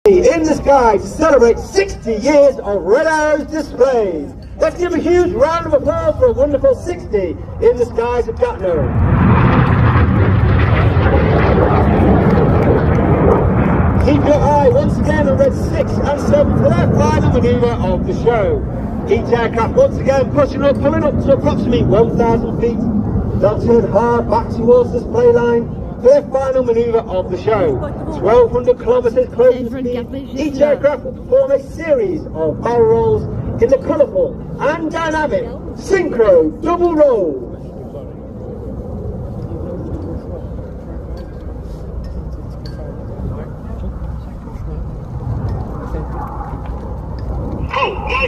In the sky to celebrate 60 years of Red Arrows displays. Let's give a huge round of applause for a wonderful 60 in the skies of Gatineau. Keep your eye once again on Red 6 and 7 for their final manoeuvre of the show. Each aircraft once again pulling up to approximately 1,000 feet. They'll turn hard back towards the display line for their final manoeuvre of the show. 1,200 kilometres closing speed. Each aircraft will perform a series of barrel rolls in the colourful and dynamic synchro double roll. Oh,